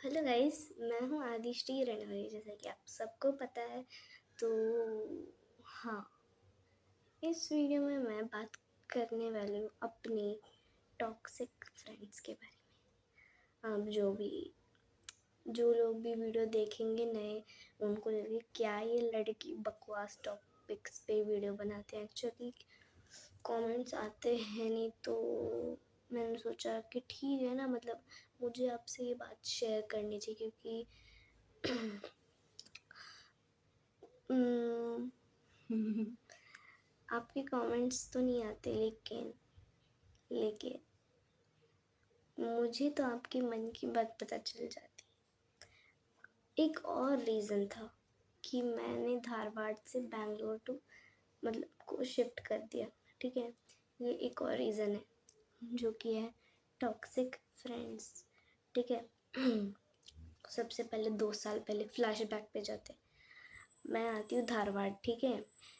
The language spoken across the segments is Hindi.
हेलो गाइस, मैं हूँ आदिश्री रणवरे, जैसा कि आप सबको पता है। तो हाँ, इस वीडियो में मैं बात करने वाली हूँ अपने टॉक्सिक फ्रेंड्स के बारे में। अब जो लोग भी वीडियो देखेंगे नए, उनको लगे क्या ये लड़की बकवास टॉपिक्स पे वीडियो बनाते हैं। एक्चुअली कमेंट्स आते हैं नहीं, तो मैंने सोचा कि ठीक है ना, मतलब मुझे आपसे ये बात शेयर करनी चाहिए, क्योंकि आपके कमेंट्स तो नहीं आते, लेकिन मुझे तो आपके मन की बात पता चल जाती। एक और रीज़न था कि मैंने धारवाड़ से बैंगलोर टू मतलब को शिफ्ट कर दिया। ठीक है, ये एक और रीज़न है, जो कि है टॉक्सिक फ्रेंड्स। ठीक है। सबसे पहले 2 साल पहले फ्लैशबैक पे जाते। मैं आती हूँ धारवाड़। ठीक है,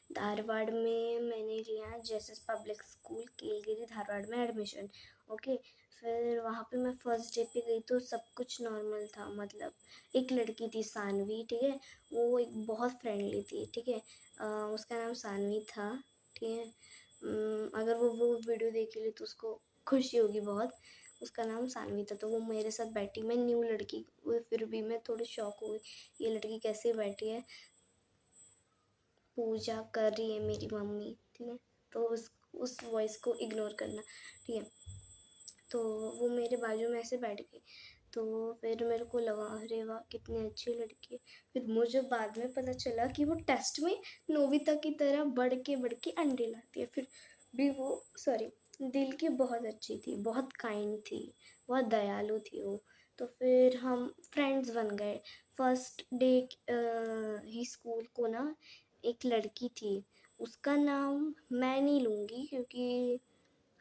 धारवाड़ में मैंने लिया जेएसएस पब्लिक स्कूल केलगिरी धारवाड़ में एडमिशन। ओके, फिर वहाँ पे मैं फर्स्ट डे पे गई तो सब कुछ नॉर्मल था। मतलब एक लड़की थी सानवी, ठीक है, वो एक बहुत फ्रेंडली थी। ठीक है, उसका नाम सानवी था। ठीक है, अगर वो वीडियो देखेगी तो उसको खुशी होगी बहुत। उसका नाम सानवी था, तो वो मेरे साथ बैठी। मैं न्यू लड़की, फिर भी मैं थोड़ी शॉक हो गई, ये लड़की कैसे बैठी है। पूजा कर रही है मेरी मम्मी। ठीक है, तो उस वॉइस को इग्नोर करना। ठीक है, तो वो मेरे बाजू में ऐसे बैठ गई, तो फिर मेरे को लगा अरे वाह कितनी अच्छी लड़की है। फिर मुझे बाद में पता चला कि वो टेस्ट में नोबिता की तरह बढ़ के अंडे लाती है। फिर भी वो सॉरी दिल की बहुत अच्छी थी, बहुत काइंड थी, बहुत दयालु थी वो। तो फिर हम फ्रेंड्स बन गए। फर्स्ट डे ही स्कूल को ना एक लड़की थी, उसका नाम मैं नहीं लूँगी क्योंकि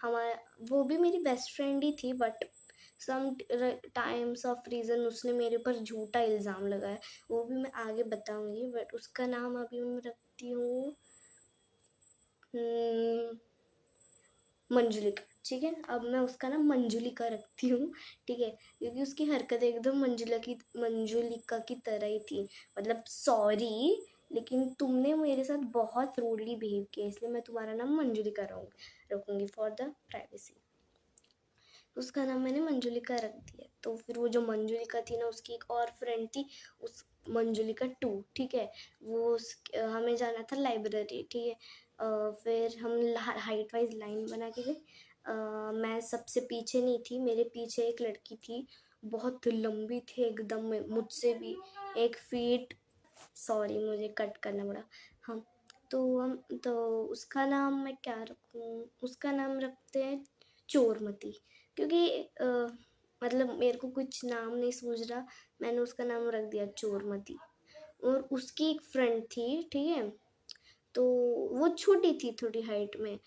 हमारा वो भी मेरी बेस्ट फ्रेंड ही थी, but sometimes of reason उसने मेरे ऊपर झूठा इल्ज़ाम लगाया। वो भी मैं आगे बताऊंगी, बट उसका नाम अभी मैं रखती हूँ मंजुलिका। ठीक है, अब मैं उसका नाम मंजुलिका रखती हूँ। ठीक है, क्योंकि उसकी हरकत एकदम मंजुलिका की तरह ही थी। मतलब सॉरी, लेकिन तुमने मेरे साथ बहुत रूडली बिहेव किया, इसलिए मैं तुम्हारा नाम मंजुलिका रखूँगी फॉर द प्राइवेसी। उसका नाम मैंने मंजुलिका रख दिया। तो फिर वो जो मंजुलिका थी ना, उसकी एक और फ्रेंड थी, उस मंजुलिका 2। ठीक है, हमें जाना था लाइब्रेरी। ठीक है, फिर हम हाइट वाइज लाइन बना के गए। मैं सबसे पीछे नहीं थी, मेरे पीछे एक लड़की थी, बहुत लंबी थी एकदम, मुझसे भी 1 फीट। सॉरी, मुझे कट करना पड़ा। हाँ, तो उसका नाम मैं क्या रखूँ, उसका नाम रखते हैं चोरमती, क्योंकि मतलब मेरे को कुछ नाम नहीं सूझ रहा, मैंने उसका नाम रख दिया चोरमती। और उसकी एक फ्रेंड थी, ठीक है, तो वो छोटी थी थोड़ी हाइट में,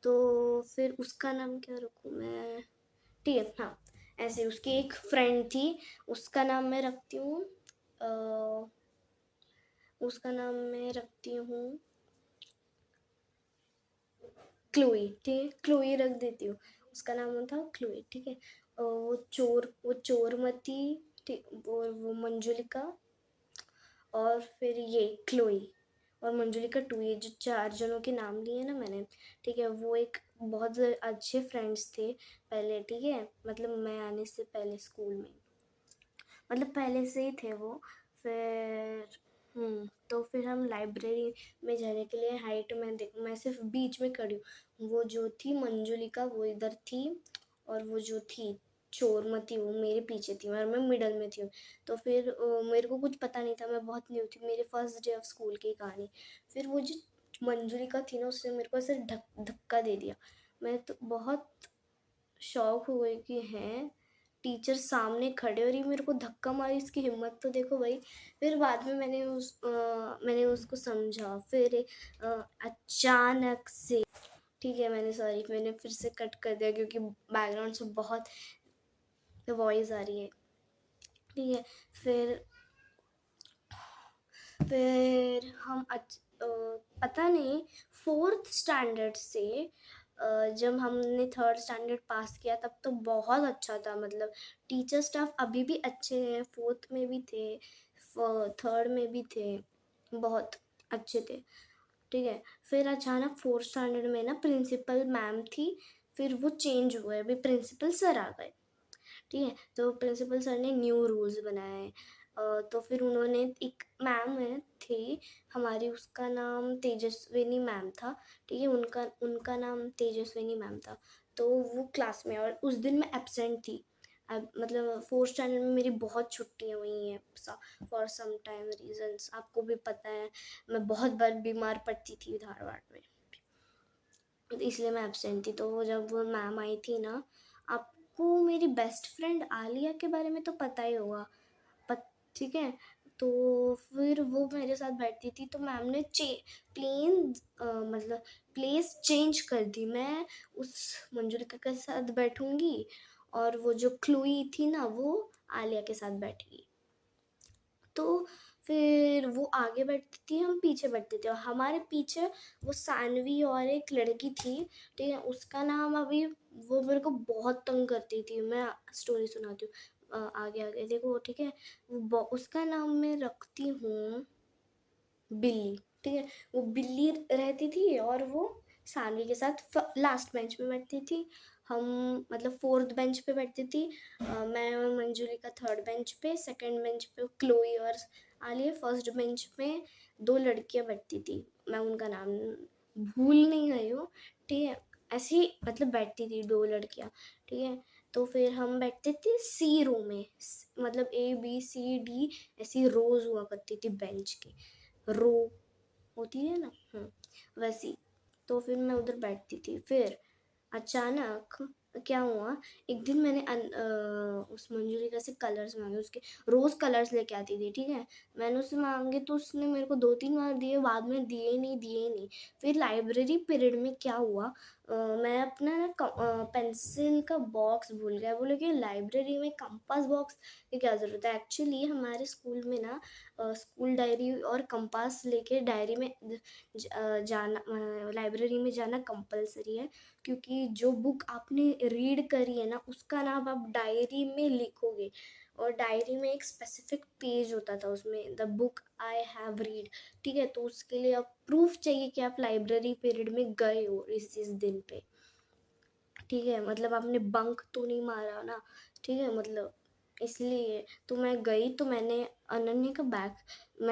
तो फिर उसका नाम क्या रखूँ मैं। ठीक है, हाँ, ऐसे उसकी एक फ्रेंड थी, उसका नाम मैं रखती हूँ उसका नाम मैं रखती हूँ क्लोई। ठीक है, क्लोई रख देती हूँ, उसका नाम था क्लोई। ठीक है, वो चोरमती, ठीक, और वो मंजुलिका, और फिर ये क्लोई और मंजुलिका 2, ये जो 4 जनों के नाम लिए ना मैंने। ठीक है, वो एक बहुत अच्छे फ्रेंड्स थे पहले। ठीक है, मतलब मैं आने से पहले स्कूल में, मतलब पहले से ही थे वो। फिर तो फिर हम लाइब्रेरी में जाने के लिए हाइट में देखो, मैं सिर्फ बीच में खड़ी हूँ, वो जो थी मंजुलिका वो इधर थी, और वो जो थी चोरमती वो मेरे पीछे थी, और मैं मिडल में थी। तो फिर मेरे को कुछ पता नहीं था, मैं बहुत न्यू थी, मेरे फर्स्ट डे ऑफ स्कूल की कहानी। फिर वो जो मंजुलिका थी ना, उसने मेरे को ऐसे धक्का दे दिया। मैं तो बहुत शौक हो गई कि हैं टीचर सामने खड़े और ये मेरे को धक्का मारी, इसकी हिम्मत तो देखो भाई। फिर बाद में मैंने उसको समझा। फिर अचानक से, ठीक है, मैंने फिर से कट कर दिया क्योंकि बैकग्राउंड से बहुत वॉइस आ रही है। ठीक है, फिर हम पता नहीं 4th स्टैंडर्ड से जब हमने थर्ड स्टैंडर्ड पास किया तब तो बहुत अच्छा था, मतलब टीचर स्टाफ अभी भी अच्छे हैं, फोर्थ में भी थे, थर्ड में भी थे, बहुत अच्छे थे। ठीक है, फिर अचानक फोर्थ स्टैंडर्ड में ना प्रिंसिपल मैम थी, फिर वो चेंज हुए, अभी प्रिंसिपल सर आ गए। ठीक है, तो प्रिंसिपल सर ने न्यू रूल्स बनाए। तो फिर उन्होंने, एक मैम है थी हमारी, उसका नाम तेजस्विनी मैम था। ठीक है, उनका उनका नाम तेजस्विनी मैम था। तो वो क्लास में, और उस दिन मैं एब्सेंट थी। अब मतलब फोर्थ स्टैंडर्ड में मेरी बहुत छुट्टियाँ हुई हैं फॉर सम टाइम रीजंस, आपको भी पता है, मैं बहुत बार बीमार पड़ती थी धारवाड़ में, तो इसलिए मैं एब्सेंट थी। तो वो जब वो मैम आई थी ना, आपको मेरी बेस्ट फ्रेंड आलिया के बारे में तो पता ही होगा, ठीक है। तो फिर वो मेरे साथ बैठती थी, तो मैम ने प्लेन मतलब प्लेस चेंज कर दी, मैं उस मंजुलिका के साथ बैठूंगी और वो जो क्लूई थी ना वो आलिया के साथ बैठेगी। तो फिर वो आगे बैठती थी, हम पीछे बैठते थे, और हमारे पीछे वो सानवी और एक लड़की थी। ठीक है, उसका नाम अभी, वो मेरे को बहुत तंग करती थी, मैं स्टोरी सुनाती हूँ आगे आगे देखो। ठीक है, उसका नाम मैं रखती हूँ बिल्ली। ठीक है, वो बिल्ली रहती थी, और वो सानवी के साथ लास्ट बेंच पे बैठती थी। हम मतलब फोर्थ बेंच पे बैठती थी, मैं और मंजुलिका थर्ड बेंच पे, सेकंड बेंच पे क्लोई और आलिया, फर्स्ट बेंच पे दो लड़कियां बैठती थी, मैं उनका नाम भूल नहीं गई हूँ। ठीक है, ऐसे ही मतलब बैठती थी दो लड़कियां। ठीक है, तो फिर हम बैठते थे सी रो में, मतलब ABCD ऐसी रोज हुआ करती थी बेंच की, रो होती है ना, वैसी। तो फिर मैं उधर बैठती थी। फिर अचानक क्या हुआ, एक दिन मैंने उस मंजूलिका से कलर्स मांगे, उसके रोज कलर्स लेके आती थी। ठीक है, मैंने उससे मांगे तो उसने मेरे को 2-3 बार दिए, बाद में दिए नहीं। फिर लाइब्रेरी पीरियड में क्या हुआ, मैं अपना ना पेंसिल का बॉक्स भूल गया। बोले कि लाइब्रेरी में कंपास बॉक्स की क्या ज़रूरत है। एक्चुअली हमारे स्कूल में ना स्कूल डायरी और कंपास लेके डायरी में जाना, लाइब्रेरी में जाना कंपलसरी है, क्योंकि जो बुक आपने रीड करी है ना उसका नाम आप डायरी में लिखोगे, और डायरी में एक स्पेसिफिक पेज होता था, उसमें the book I have read. ठीक है, तो उसके लिए आप प्रूफ चाहिए कि आप लाइब्रेरी पीरियड में गए हो इस दिन पे। ठीक है, मतलब आपने बंक तो नहीं मारा ना। ठीक है, मतलब इसलिए तो मैं गई, तो मैंने अनन्या का बैग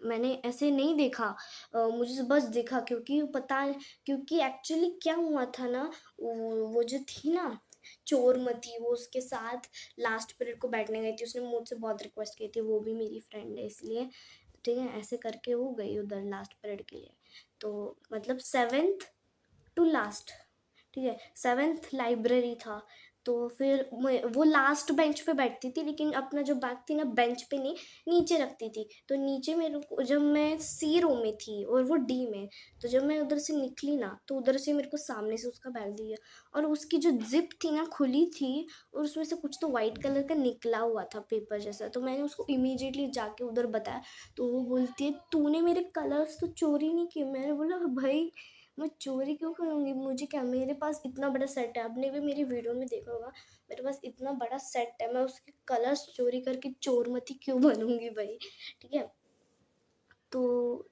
मैंने ऐसे नहीं देखा, मुझे बस देखा, क्योंकि एक्चुअली क्या हुआ था ना, वो जो थी ना चोरमती, वो उसके साथ लास्ट पीरियड को बैठने गई थी, उसने मुझसे बहुत रिक्वेस्ट की थी, वो भी मेरी फ्रेंड है इसलिए। ठीक है, ऐसे करके वो गई उधर लास्ट पीरियड के लिए, तो मतलब 7th टू लास्ट। ठीक है, 7th लाइब्रेरी था, तो फिर वो लास्ट बेंच पे बैठती थी, लेकिन अपना जो बैग थी ना बेंच पे नहीं, नीचे रखती थी। तो नीचे मेरे को, जब मैं C रो में थी और वो D में, तो जब मैं उधर से निकली ना, तो उधर से मेरे को सामने से उसका बैग दिया, और उसकी जो जिप थी ना खुली थी, और उसमें से कुछ तो वाइट कलर का निकला हुआ था पेपर जैसा। तो मैंने उसको इमीडिएटली जाके उधर बताया, तो वो बोलती है तूने मेरे कलर्स तो चोरी नहीं किए। मैंने बोला भाई मैं चोरी क्यों करूँगी, मुझे क्या, मेरे पास इतना बड़ा सेट है, आपने भी मेरी वीडियो में देखा होगा, मेरे पास इतना बड़ा सेट है, मैं उसके कलर्स चोरी करके चोरमती क्यों बनूंगी भाई। ठीक है, तो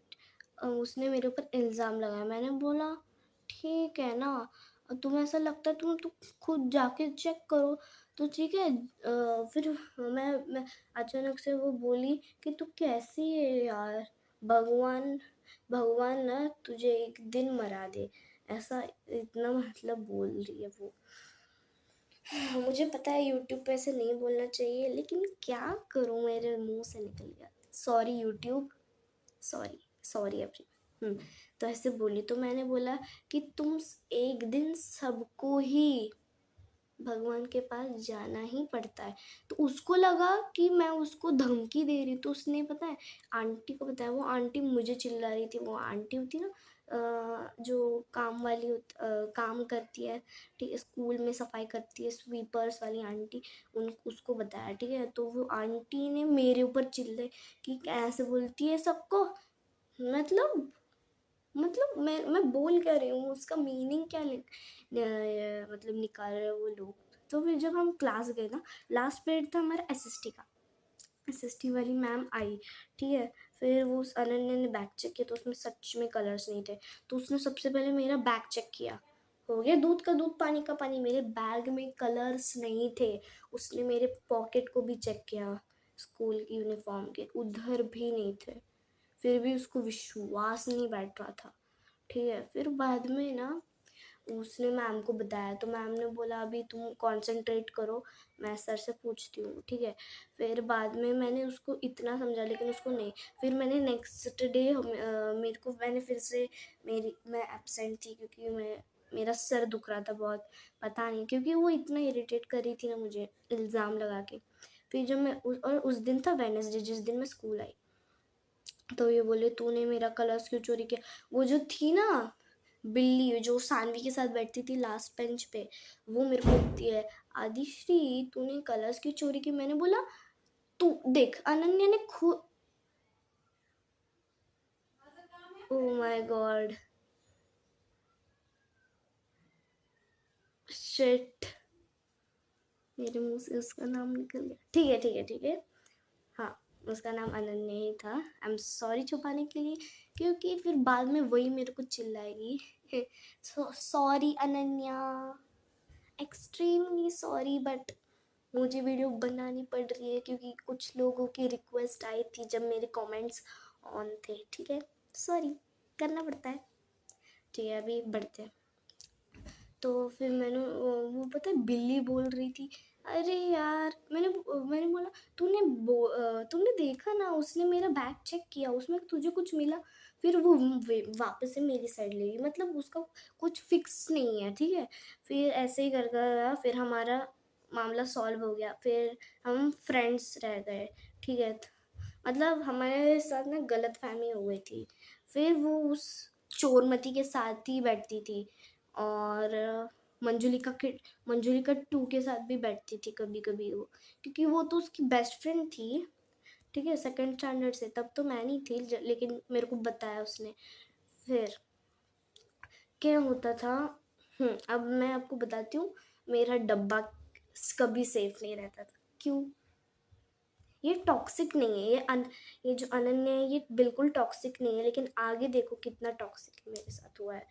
उसने मेरे ऊपर इल्ज़ाम लगाया। मैंने बोला ठीक है ना, तुम्हें ऐसा लगता है तुम खुद जाके चेक करो। तो ठीक है, फिर मैं अचानक से वो बोली कि तू कैसी है यार, भगवान भगवान ना तुझे एक दिन मरा दे, ऐसा इतना मतलब बोल रही है वो। मुझे पता है यूट्यूब पे ऐसे नहीं बोलना चाहिए, लेकिन क्या करूँ, मेरे मुंह से निकल गया, sorry YouTube, sorry, sorry every. तो ऐसे बोली, तो मैंने बोला कि तुम एक दिन सबको ही भगवान के पास जाना ही पड़ता है। तो उसको लगा कि मैं उसको धमकी दे रही, तो उसने पता है आंटी को बताया, वो आंटी मुझे चिल्ला रही थी। वो आंटी होती ना जो काम वाली काम करती है, ठीक है, स्कूल में सफाई करती है, स्वीपर्स वाली आंटी, उसको बताया। ठीक है, तो वो आंटी ने मेरे ऊपर चिल्ले कि ऐसे बोलती है सबको, मतलब मतलब मैं बोल क्या रही हूँ, उसका मीनिंग क्या मतलब निकाल रहे हैं वो लोग। तो फिर जब हम क्लास गए ना, लास्ट पीरियड था हमारा एसएसटी का, एसएसटी वाली मैम आई, ठीक है। फिर वो उस अनन्या ने बैग चेक किया तो उसमें सच में कलर्स नहीं थे, तो उसने सबसे पहले मेरा बैग चेक किया। हो गया दूध का दूध पानी का पानी, मेरे बैग में कलर्स नहीं थे। उसने मेरे पॉकेट को भी चेक किया, स्कूल की यूनिफॉर्म के उधर भी नहीं थे। फिर भी उसको विश्वास नहीं बैठ रहा था, ठीक है। फिर बाद में ना उसने मैम को बताया, तो मैम ने बोला अभी तुम कंसंट्रेट करो, मैं सर से पूछती हूँ, ठीक है। फिर बाद में मैंने उसको इतना समझा लेकिन उसको नहीं। फिर मैंने नेक्स्ट डे मेरे को मैंने फिर से मैं एब्सेंट थी क्योंकि मेरा सर दुख रहा था बहुत, पता नहीं क्योंकि वो इतना इरिटेट कर रही थी ना मुझे इल्ज़ाम लगा के। फिर जब और उस दिन था वेडनेसडे जिस दिन मैं स्कूल आई, तो ये बोले तूने मेरा कलर्स क्यों चोरी किया। वो जो थी ना बिल्ली जो सानवी के साथ बैठती थी लास्ट बेंच पे, वो मेरे को बोलती है आदिश्री तूने कलर्स क्यों चोरी की। मैंने बोला तू देख अनन्या ने खुद, ओ माय गॉड शिट, मेरे मुंह से उसका नाम निकल गया। ठीक है ठीक है ठीक है, हाँ उसका नाम अनन्या ही था। आई एम सॉरी छुपाने के लिए, क्योंकि फिर बाद में वही मेरे को चिल्लाएगी so sorry Ananya, extremely sorry, but मुझे वीडियो बनानी पड़ रही है क्योंकि कुछ लोगों की रिक्वेस्ट आई थी जब मेरे कमेंट्स ऑन थे, ठीक है। सॉरी, करना पड़ता है। ठीक है अभी बढ़ते हैं। तो फिर मैंने वो पता है बिल्ली बोल रही थी, अरे यार मैंने बोला तूने देखा ना उसने मेरा बैग चेक किया उसमें तुझे कुछ मिला। फिर वो वापस से मेरी साइड ले गई, मतलब उसका कुछ फिक्स नहीं है, ठीक है। फिर ऐसे ही कर कर फिर हमारा मामला सॉल्व हो गया, फिर हम फ्रेंड्स रह गए, ठीक है। मतलब हमारे साथ ना गलत फहमी हो गई थी। फिर वो उस चोरमती के साथ ही बैठती थी, और मंजुलिका के मंजुलिका टू के साथ भी बैठती थी कभी कभी वो, क्योंकि वो तो उसकी बेस्ट फ्रेंड थी, ठीक है। सेकंड स्टैंडर्ड से, तब तो मैं नहीं थी लेकिन मेरे को बताया उसने। फिर क्या होता था, अब मैं आपको बताती हूँ, मेरा डब्बा कभी सेफ नहीं रहता था। क्यों? ये टॉक्सिक नहीं है, ये जो अनन्या है ये बिल्कुल टॉक्सिक नहीं है, लेकिन आगे देखो कितना टॉक्सिक मेरे साथ हुआ है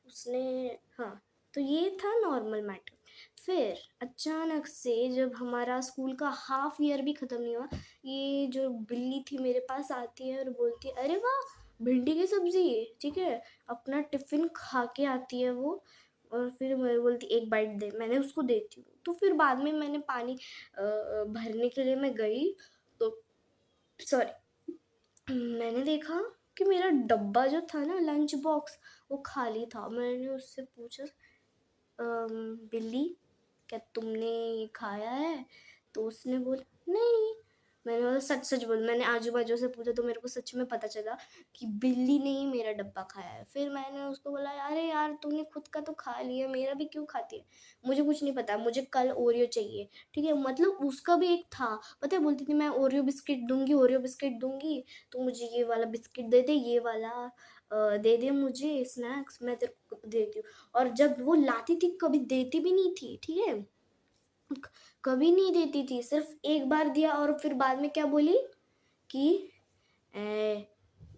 उसने। हाँ, तो ये था नॉर्मल मैटर। फिर अचानक से जब हमारा स्कूल का हाफ ईयर भी ख़त्म नहीं हुआ, ये जो बिल्ली थी मेरे पास आती है और बोलती है अरे वाह भिंडी की सब्जी, ठीक है। अपना टिफ़िन खा के आती है वो, और फिर मेरे बोलती एक बाइट दे, मैंने उसको देती हूँ। तो फिर बाद में मैंने पानी भरने के लिए मैं गई, तो सॉरी, मैंने देखा कि मेरा डब्बा जो था ना लंच बॉक्स वो खाली था। मैंने उससे पूछा बिल्ली क्या तुमने ये खाया है? तो उसने बोला नहीं। मैंने बोला सच सच बोल, मैंने आजू बाजू से पूछा तो मेरे को सच में पता चला कि बिल्ली ने ही मेरा डब्बा खाया है। फिर मैंने उसको बोला अरे यार तूने खुद का तो खा लिया, मेरा भी क्यों खाती है? मुझे कुछ नहीं पता, मुझे कल ओरियो चाहिए, ठीक है। मतलब उसका भी एक था, पता है बोलती थी मैं ओरियो बिस्किट दूंगी, ओरियो बिस्किट दूंगी, तो मुझे ये वाला बिस्किट दे दे, ये वाला दे दे मुझे स्नैक्स, मैं तेरे को देती हूँ। और जब वो लाती थी कभी देती भी नहीं थी, ठीक है। कभी नहीं देती थी, सिर्फ एक बार दिया और फिर बाद में क्या बोली कि ए,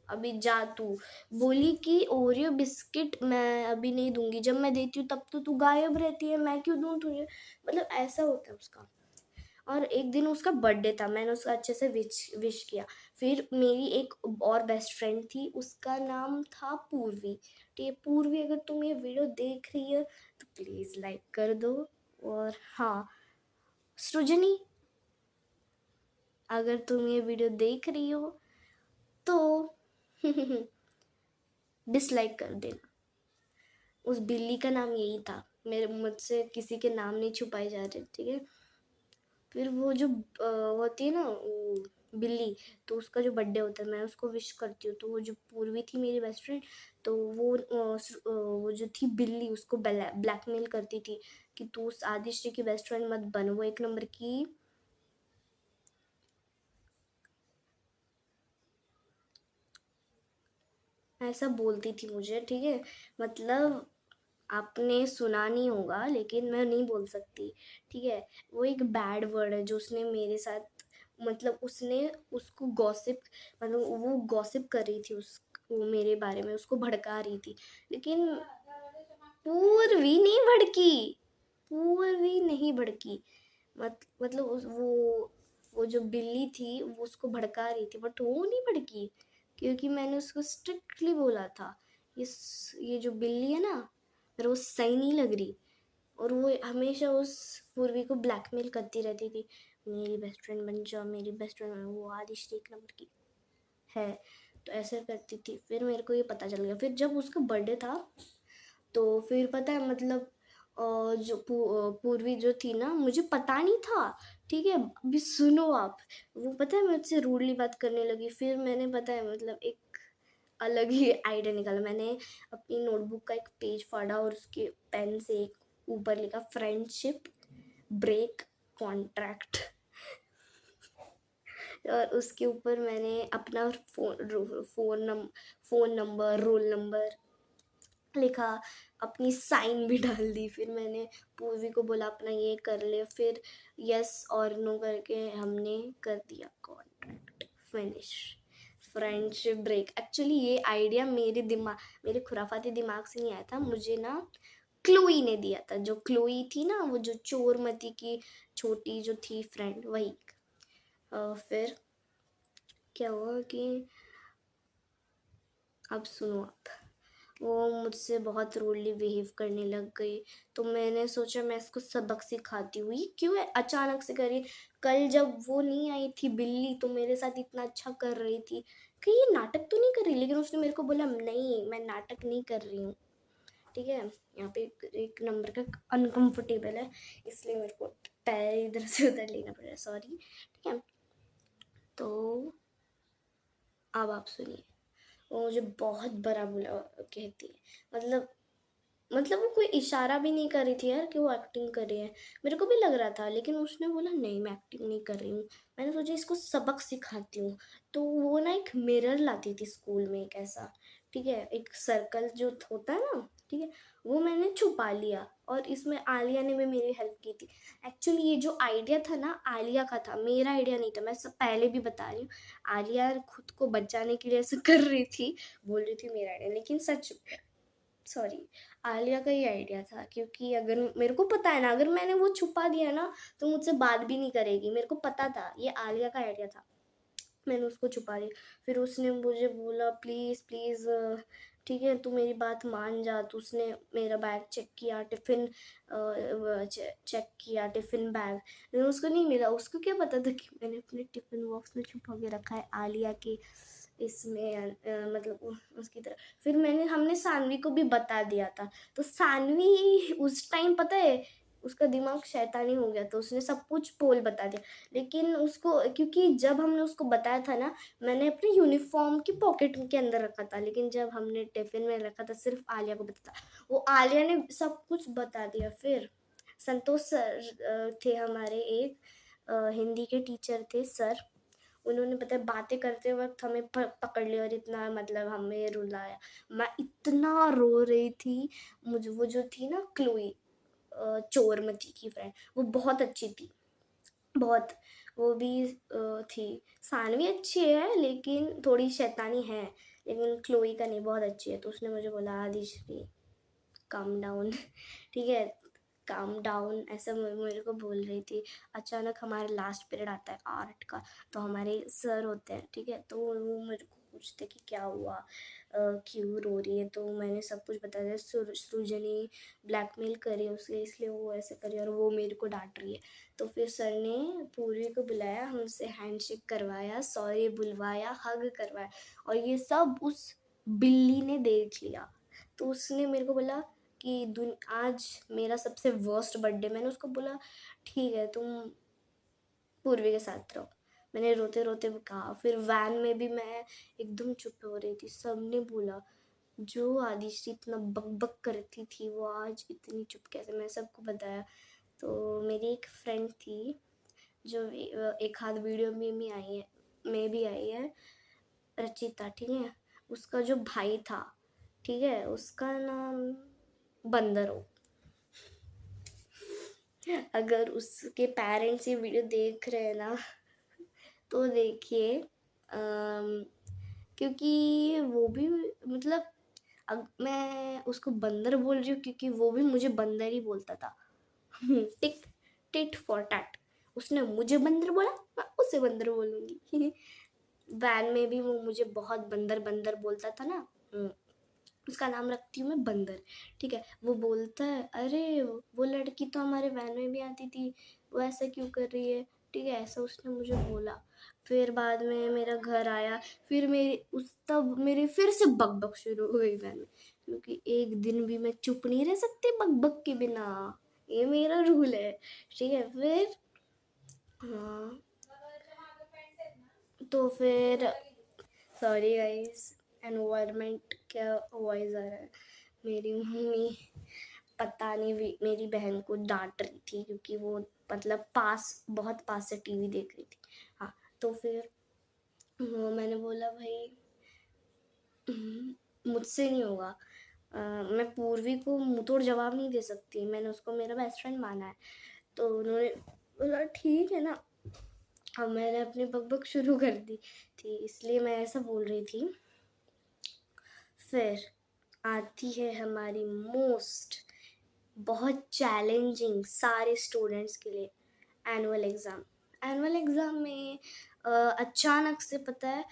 अभी जा तू, बोली कि ओरियो बिस्किट मैं अभी नहीं दूंगी, जब मैं देती हूँ तब तो तू गायब रहती है, मैं क्यों दूं तुझे? मतलब ऐसा होता है उसका। और एक दिन उसका बर्थडे था, मैंने उसका अच्छे से विश किया। फिर मेरी एक और बेस्ट फ्रेंड थी, उसका नाम था पूर्वी, ठीक है। पूर्वी अगर तुम ये वीडियो देख रही है तो प्लीज़ लाइक कर दो। और हाँ सृजनी, अगर तुम ये वीडियो देख रही हो तो डिसलाइक कर देना। उस बिल्ली का नाम यही था, मेरे मुझसे किसी के नाम नहीं छुपाए जा रहे, ठीक है। फिर वो जो होती है ना वो बिल्ली, तो उसका जो बर्थडे होता है मैं उसको विश करती हूँ, तो वो जो पूर्वी थी मेरी बेस्ट फ्रेंड, तो वो जो थी बिल्ली उसको ब्लैकमेल करती थी कि तू उस आदिश्री की बेस्ट फ्रेंड मत बन, वो एक नंबर की ऐसा बोलती थी मुझे, ठीक है। मतलब आपने सुना नहीं होगा लेकिन मैं नहीं बोल सकती, ठीक है। वो एक बैड वर्ड है जो उसने मेरे साथ, मतलब उसने उसको गॉसिप, मतलब वो गॉसिप कर रही थी, उस वो मेरे बारे में उसको भड़का रही थी, लेकिन पूर्वी नहीं भड़की, पूर्वी नहीं भड़की। मतलब वो जो बिल्ली थी वो उसको भड़का रही थी, बट वो नहीं भड़की, क्योंकि मैंने उसको स्ट्रिक्टली बोला था, ये जो बिल्ली है ना, मेरे को सही नहीं लग रही। और वो हमेशा उस पूर्वी को ब्लैकमेल करती रहती थी, मेरी बेस्ट फ्रेंड बन जाओ, मेरी बेस्ट फ्रेंड, वो आदिश्री एक नंबर की है। तो ऐसे करती थी। फिर मेरे को ये पता चल गया, फिर जब उसका बर्थडे था तो फिर पता है, मतलब जो पूर्वी जो थी ना, मुझे पता नहीं था, ठीक है। अभी सुनो आप, वो पता है मुझसे रूडली बात करने लगी। फिर मैंने पता है मतलब एक अलग ही आइडिया निकाला। मैंने अपनी नोटबुक का एक पेज फाड़ा और उसके पेन से एक ऊपर लिखा, फ्रेंडशिप ब्रेक कॉन्ट्रैक्ट। और उसके ऊपर मैंने अपना फ़ोन नंबर, रोल नंबर लिखा, अपनी साइन भी डाल दी। फिर मैंने पूर्वी को बोला अपना ये कर ले, फिर यस और नो करके हमने कर दिया contract finish, friendship break. Actually ये आइडिया मेरे खुराफाती दिमाग से नहीं आया था, मुझे ना क्लोई ने दिया था। जो क्लोई थी ना, वो जो चोरमती की छोटी जो थी फ्रेंड, वही। फिर क्या हुआ कि, अब सुनो आप, वो मुझसे बहुत रूडली बिहेव करने लग गई। तो मैंने सोचा मैं इसको सबक सिखाती हूँ, ये क्यों है अचानक से करी। कल जब वो नहीं आई थी बिल्ली, तो मेरे साथ इतना अच्छा कर रही थी कि ये नाटक तो नहीं कर रही, लेकिन उसने मेरे को बोला नहीं मैं नाटक नहीं कर रही हूँ, ठीक है। यहाँ पे एक नंबर का अनकंफर्टेबल है, इसलिए मेरे को पैर इधर से उधर लेना पड़ रहा है, सॉरी, ठीक है। तो अब आप सुनिए, वो मुझे बहुत बड़ा बुला कहती है, मतलब वो कोई इशारा भी नहीं कर रही थी यार कि वो एक्टिंग कर रही है। मेरे को भी लग रहा था, लेकिन उसने बोला नहीं मैं एक्टिंग नहीं कर रही हूँ। मैंने सोचा इसको सबक सिखाती हूँ। तो वो ना एक मिरर लाती थी स्कूल में, एक ऐसा, ठीक है, एक सर्कल जो होता है ना, ठीक है। वो मैंने छुपा लिया, और इसमें आलिया ने भी मेरी हेल्प की थी। एक्चुअली ये जो आइडिया था ना, आलिया का था, मेरा आइडिया नहीं था, मैं सब पहले भी बता रही हूँ। आलिया खुद को बचाने के लिए ऐसा कर रही थी, बोल रही थी मेरा आइडिया, लेकिन सच, सॉरी, आलिया का ही आइडिया था। क्योंकि अगर मेरे को पता है ना, अगर मैंने वो छुपा दिया ना तो मुझसे बात भी नहीं करेगी, मेरे को पता था ये आलिया का आइडिया था। मैंने उसको छुपा दिया। फिर उसने मुझे बोला प्लीज़ प्लीज़, ठीक है तू मेरी बात मान जा। तो उसने मेरा बैग चेक किया, टिफ़िन चेक किया, टिफ़िन बैग, लेकिन उसको नहीं मिला। उसको क्या पता था कि मैंने अपने टिफ़िन बॉक्स में छुपा के रखा है आलिया के इसमें, मतलब उसकी तरह। फिर हमने सानवी को भी बता दिया था। तो सानवी उस टाइम पता है उसका दिमाग शैतानी हो गया, तो उसने सब कुछ पोल बता दिया। लेकिन उसको, क्योंकि जब हमने उसको बताया था ना, मैंने अपने यूनिफॉर्म की पॉकेट के अंदर रखा था, लेकिन जब हमने टिफिन में रखा था सिर्फ आलिया को पता था। वो आलिया ने सब कुछ बता दिया। फिर संतोष सर थे हमारे, एक हिंदी के टीचर थे सर। उन्होंने पता है बातें करते वक्त हमें पकड़ लिया और इतना मतलब हमें रुलाया। मैं इतना रो रही थी। मुझे वो जो थी ना क्लोई, चोरमती की फ्रेंड, वो बहुत अच्छी थी, बहुत। वो भी थी। सानवी अच्छी है लेकिन थोड़ी शैतानी है, लेकिन क्लोई का नहीं, बहुत अच्छी है। तो उसने मुझे बोला आदिश्री काम डाउन, ठीक है, काम डाउन, ऐसा मेरे को बोल रही थी। अचानक हमारा लास्ट पीरियड आता है आर्ट का, तो हमारे सर होते हैं, ठीक है। तो वो मेरे को पूछते कि क्या हुआ, क्यों रो रही है। तो मैंने सब कुछ बता दिया। सृजनी ब्लैकमेल करी उसे, इसलिए वो ऐसे करी, और वो मेरे को डांट रही है। तो फिर सर ने पूर्वी को बुलाया, हमसे हैंडशेक करवाया, सॉरी बुलवाया, हग करवाया, और ये सब उस बिल्ली ने देख लिया। तो उसने मेरे को बोला कि आज मेरा सबसे वर्स्ट बर्थडे। मैंने उसको बोला ठीक है तुम पूर्वी के साथ रहो, मैंने रोते रोते कहा। फिर वैन में भी मैं एकदम चुप हो रही थी। सबने बोला जो आदिश्री इतना बक बक करती थी वो आज इतनी चुप कैसे। मैं सबको बताया। तो मेरी एक फ्रेंड थी जो एक आध वीडियो में भी आई है, रचिता, ठीक है। उसका जो भाई था, ठीक है, उसका नाम बंदर हो। अगर उसके पेरेंट्स ये वीडियो देख रहे हैं ना, तो देखिए, क्योंकि वो भी मतलब, मैं उसको बंदर बोल रही हूँ क्योंकि वो भी मुझे बंदर ही बोलता था। टिक टिट फॉर टैट। उसने मुझे बंदर बोला, मैं उसे बंदर बोलूंगी। वैन में भी वो मुझे बहुत बंदर बंदर बोलता था ना। उसका नाम रखती हूँ मैं बंदर, ठीक है। वो बोलता है, अरे वो लड़की तो हमारे वैन में भी आती थी, वो ऐसा क्यों कर रही है, ठीक है, ऐसा उसने मुझे बोला। फिर बाद में मेरा घर आया, फिर मेरी उस तब मेरी फिर से बक बक शुरू हो गई वैन में, क्योंकि एक दिन भी मैं चुप नहीं रह सकती बक बक के बिना, ये मेरा रूल है, ठीक है। फिर हाँ, तो फिर सॉरी गाइस, एनवायरनमेंट क्या वॉइस आ रहा है। मेरी मम्मी पता नहीं मेरी बहन को डांट रही थी क्योंकि वो मतलब बहुत पास से टीवी देख रही थी। हाँ, तो फिर वो मैंने बोला, भाई मुझसे नहीं होगा। मैं पूर्वी को मुंह तोड़ जवाब नहीं दे सकती, मैंने उसको मेरा बेस्ट फ्रेंड माना है। तो उन्होंने बोला ठीक है ना। अब मैंने अपनी बकबक शुरू कर दी थी, इसलिए मैं ऐसा बोल रही थी। फिर आती है हमारी बहुत चैलेंजिंग सारे स्टूडेंट्स के लिए एनुअल एग्ज़ाम। एनुअल एग्ज़ाम में अचानक से पता है,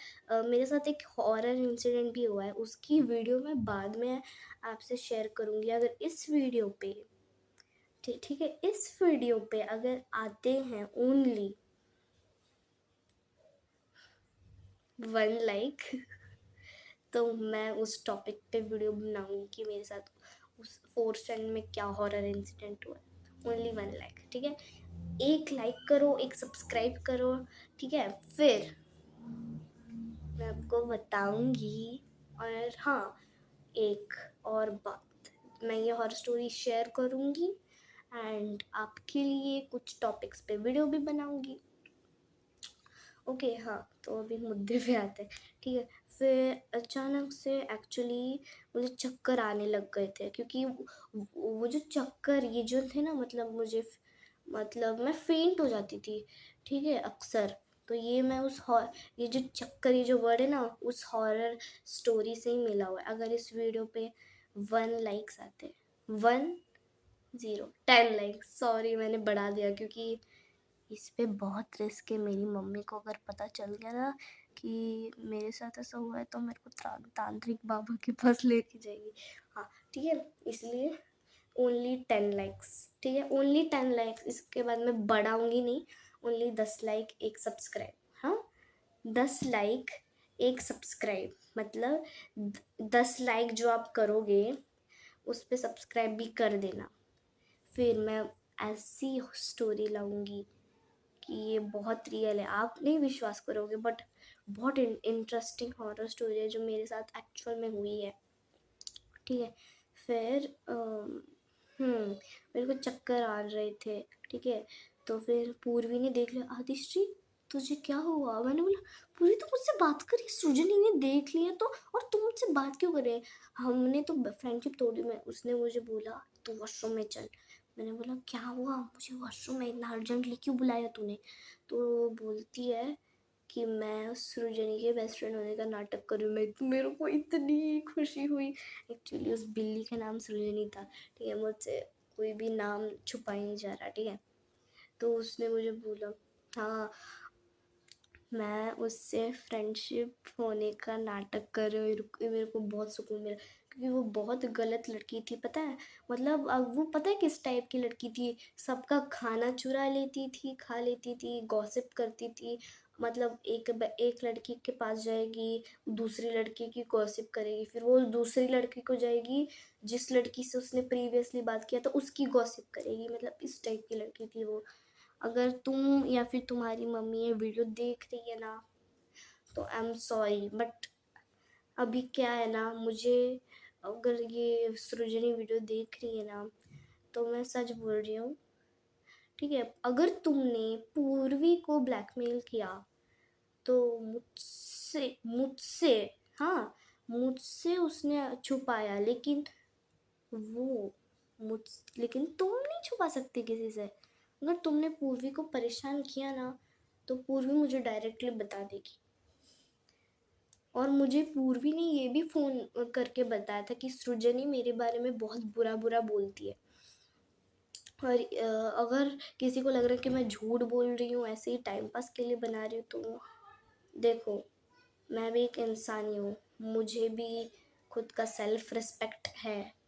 मेरे साथ एक हॉरर इंसिडेंट भी हुआ है, उसकी वीडियो मैं बाद में आपसे शेयर करूँगी। अगर इस वीडियो पे ठीक है, इस वीडियो पे अगर आते हैं ओनली 1 लाइक, तो मैं उस टॉपिक पे वीडियो बनाऊंगी कि मेरे साथ उस 4th स्टैंडर्ड में क्या हॉरर इंसिडेंट हुआ है। ओनली 1 लाइक, ठीक है। 1 लाइक करो, 1 सब्सक्राइब करो, ठीक है। फिर मैं आपको बताऊंगी। और हाँ, एक और बात, मैं ये हॉरर स्टोरी शेयर करूंगी एंड आपके लिए कुछ टॉपिक्स पे वीडियो भी बनाऊंगी। ओके, हाँ, तो अभी मुद्दे पे आते हैं, ठीक है। फिर अचानक से एक्चुअली मुझे चक्कर आने लग गए थे, क्योंकि वो जो चक्कर ये जो थे ना, मतलब मैं फेंट हो जाती थी, ठीक है, अक्सर। तो ये मैं ये जो चक्कर, ये जो वर्ड है ना, उस हॉरर स्टोरी से ही मिला हुआ है। अगर इस वीडियो पे 1 लाइक्स आते, 10 लाइक्स, सॉरी मैंने बढ़ा दिया क्योंकि इस पे बहुत रिस्क है। मेरी मम्मी को अगर पता चल गया ना कि मेरे साथ ऐसा हुआ है, तो मेरे को तांत्रिक बाबा के पास लेके जाएगी। हाँ, ठीक है, इसलिए ओनली 10 लाइक्स, ठीक है, ओनली 10 लाइक्स। इसके बाद मैं बढ़ाऊंगी नहीं। Only 10 like 1 subscribe. हाँ, 10 लाइक 1 सब्सक्राइब, मतलब 10 लाइक जो आप करोगे उस पर सब्सक्राइब भी कर देना। फिर मैं ऐसी स्टोरी लाऊंगी कि ये बहुत रियल है, आप नहीं विश्वास करोगे, बट बहुत इंटरेस्टिंग हॉरर स्टोरी है जो मेरे साथ एक्चुअल में हुई है, ठीक है। फिर मेरे को चक्कर आ रहे थे, ठीक है। तो फिर पूर्वी ने देख लिया, आदिश्री तुझे क्या हुआ। मैंने बोला, पूरी तो मुझसे बात करी, सृजनी ने देख लिया तो, और तुम मुझसे बात क्यों कर रहे, हमने तो फ्रेंडशिप तोड़ी। मैं उसने मुझे बोला तू वॉशरूम में चल। मैंने बोला क्या हुआ, मुझे वॉशरूम में इतना अर्जेंटली क्यों बुलाया तूने। तो वो बोलती है कि मैं सृजनी के बेस्ट फ्रेंड होने का नाटक कर रही हूँ। मैं मेरे को इतनी खुशी हुई। एक्चुअली उस बिल्ली का नाम सृजनी था, ठीक है, मुझसे कोई भी नाम छुपा ही नहीं जा रहा, ठीक है। तो उसने मुझे बोला, हाँ, मैं उससे फ्रेंडशिप होने का नाटक कर रही हूँ। मेरे को बहुत सुकून मिला, क्योंकि वो बहुत गलत लड़की थी, पता है। मतलब अब वो पता है किस टाइप की लड़की थी, सबका खाना चुरा लेती थी, खा लेती थी, गॉसिप करती थी। मतलब एक लड़की के पास जाएगी, दूसरी लड़की की गॉसिप करेगी, फिर वो दूसरी लड़की को जाएगी जिस लड़की से उसने प्रीवियसली बात किया था उसकी गॉसिप करेगी। मतलब इस टाइप की लड़की थी वो। अगर तुम या फिर तुम्हारी मम्मी ये वीडियो देख रही है ना, तो आई एम सॉरी, बट अभी क्या है ना, मुझे अगर ये सृजनी वीडियो देख रही है ना, तो मैं सच बोल रही हूँ, ठीक है। अगर तुमने पूर्वी को ब्लैकमेल किया, तो मुझसे मुझसे हाँ, मुझसे उसने छुपाया, लेकिन वो मुझ लेकिन तुम नहीं छुपा सकते किसी से। अगर तुमने पूर्वी को परेशान किया ना, तो पूर्वी मुझे डायरेक्टली बता देगी। और मुझे पूर्वी ने ये भी फ़ोन करके बताया था कि सृजनी मेरे बारे में बहुत बुरा बुरा बोलती है। और अगर किसी को लग रहा है कि मैं झूठ बोल रही हूँ, ऐसे ही टाइम पास के लिए बना रही हूँ, तो देखो, मैं भी एक इंसान ही हूँ, मुझे भी खुद का सेल्फ रिस्पेक्ट है।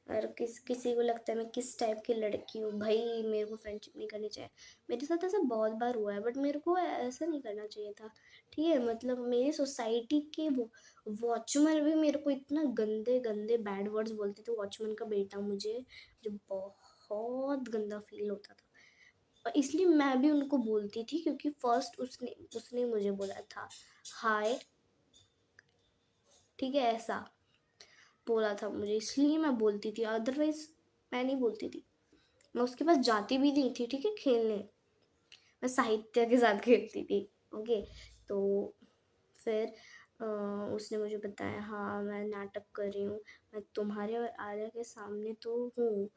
और किसी को लगता है मैं किस टाइप की लड़की हूँ, भाई मेरे को फ्रेंडशिप नहीं करनी चाहिए। मेरे साथ ऐसा बहुत बार हुआ है, बट मेरे को ऐसा नहीं करना चाहिए था। ठीक है, मतलब मेरी सोसाइटी के वो वॉचमैन भी मेरे को इतना गंदे गंदे बैड वर्ड्स बोलते थे, वॉचमैन का बेटा, मुझे जो बहुत गंदा फील होता था। और इसलिए मैं भी उनको बोलती थी, क्योंकि फर्स्ट उसने उसने मुझे बोला था हाय, ठीक है, ऐसा बोला था मुझे, इसलिए मैं बोलती थी, अदरवाइज मैं नहीं बोलती थी। मैं उसके पास जाती भी नहीं थी, ठीक है, खेलने। मैं साहित्य के साथ खेलती थी। ओके, तो फिर उसने मुझे बताया, हाँ मैं नाटक कर रही हूँ, मैं तुम्हारे और आर्या के सामने तो हूँ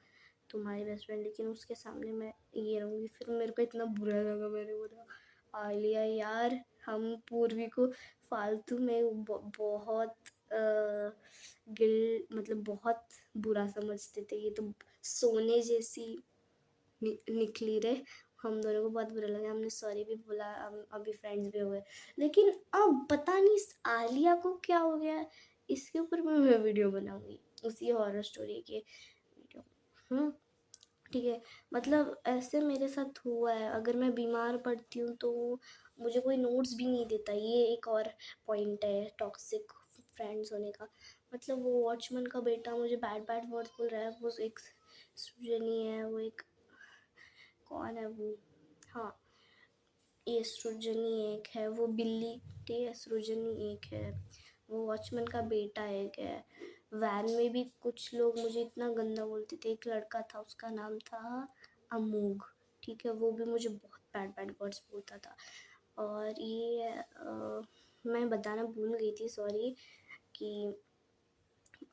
तुम्हारी बेस्ट फ्रेंड, लेकिन उसके सामने मैं ये रहूँगी। फिर मेरे को इतना बुरा लगा, मैंने बोला आलिया यार, हम पूर्वी को फालतू में बहुत गिल मतलब बहुत बुरा समझते थे। ये तो सोने जैसी निकली रे। हम दोनों को बहुत बुरा लगा, हमने सॉरी भी बोला, हम अभी फ्रेंड्स भी हो गए। लेकिन अब पता नहीं आलिया को क्या हो गया, इसके ऊपर मैं वीडियो बनाऊंगी, उसी हॉरर स्टोरी के वीडियो। ठीक है, मतलब ऐसे मेरे साथ हुआ है। अगर मैं बीमार पड़ती हूँ तो मुझे कोई नोट्स भी नहीं देता। ये एक और पॉइंट है टॉक्सिक फ्रेंड्स होने का। मतलब वो वॉचमैन का बेटा मुझे बैड बैड वर्ड्स बोल रहा है, वो एक सृजनी है, वो एक कौन है वो, हाँ ये सृजनी एक है, वो बिल्ली, ठीक है, सृजनी एक है, वो वॉचमैन का बेटा एक है। वैन में भी कुछ लोग मुझे इतना गंदा बोलते थे। एक लड़का था, उसका नाम था अमोघ, ठीक है, वो भी मुझे बहुत बैड बैड वर्ड्स बोलता था। और ये मैं बताना भूल गई थी, सॉरी, कि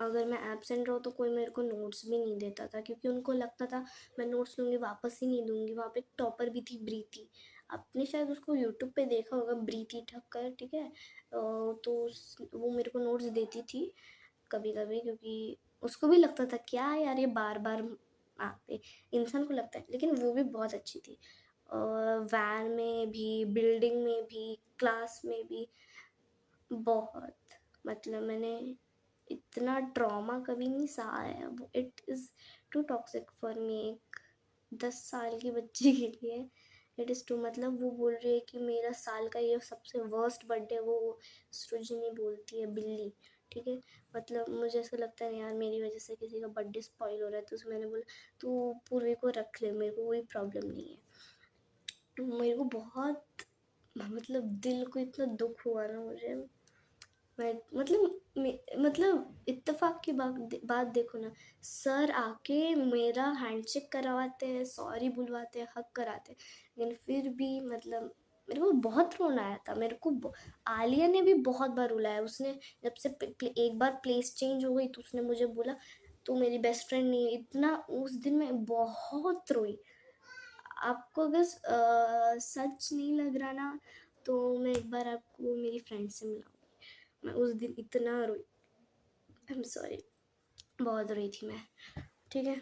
अगर मैं एब्सेंट रहूँ तो कोई मेरे को नोट्स भी नहीं देता था, क्योंकि उनको लगता था मैं नोट्स लूँगी वापस ही नहीं दूँगी। वहाँ पे एक टॉपर भी थी, प्रीति, आपने शायद उसको यूट्यूब पे देखा होगा, प्रीति ठक्कर, ठीक है। तो वो मेरे को नोट्स देती थी कभी कभी, क्योंकि उसको भी लगता था क्या यार ये बार बार आते, इंसान को लगता है। लेकिन वो भी बहुत अच्छी थी। वैन में भी, बिल्डिंग में भी, क्लास में भी, बहुत, मतलब मैंने इतना ट्रॉमा कभी नहीं सहा है। वो it is too toxic for me. एक 10 साल की बच्ची के लिए इट इज़ टू, मतलब वो बोल रही है कि मेरा साल का ये सबसे वर्स्ट बर्थडे, वो सृजनी बोलती है, बिल्ली, ठीक है। मतलब मुझे ऐसा लगता है यार मेरी वजह से किसी का बर्थडे स्पॉइल हो रहा है, तो मैंने बोला तू पूर्वी को रख ले, मेरे को कोई प्रॉब्लम नहीं है। मेरे को बहुत, मतलब दिल को इतना दुख हुआ ना मुझे। मैं मतलब इत्तेफाक की बात देखो ना, सर आके मेरा हैंडशेक करवाते हैं, सॉरी बुलवाते हैं, हक कराते हैं, लेकिन फिर भी मतलब मेरे को बहुत रोना आया था। मेरे को आलिया ने भी बहुत बार रुलाया। उसने जब से एक बार प्लेस चेंज हो गई तो उसने मुझे बोला तू मेरी बेस्ट फ्रेंड नहीं है। इतना उस दिन मैं बहुत रोई। आपको अगर सच नहीं लग रहा ना, तो मैं एक बार आपको मेरी फ्रेंड से मिलाऊंगी। मैं उस दिन इतना रोई, आई एम सॉरी, बहुत रोई थी मैं, ठीक है।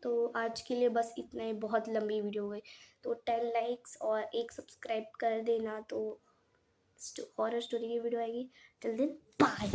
तो आज के लिए बस इतना ही, बहुत लंबी वीडियो हो गई। तो 10 लाइक्स और एक सब्सक्राइब कर देना, तो हॉरर स्टोरी की वीडियो आएगी। Till then bye.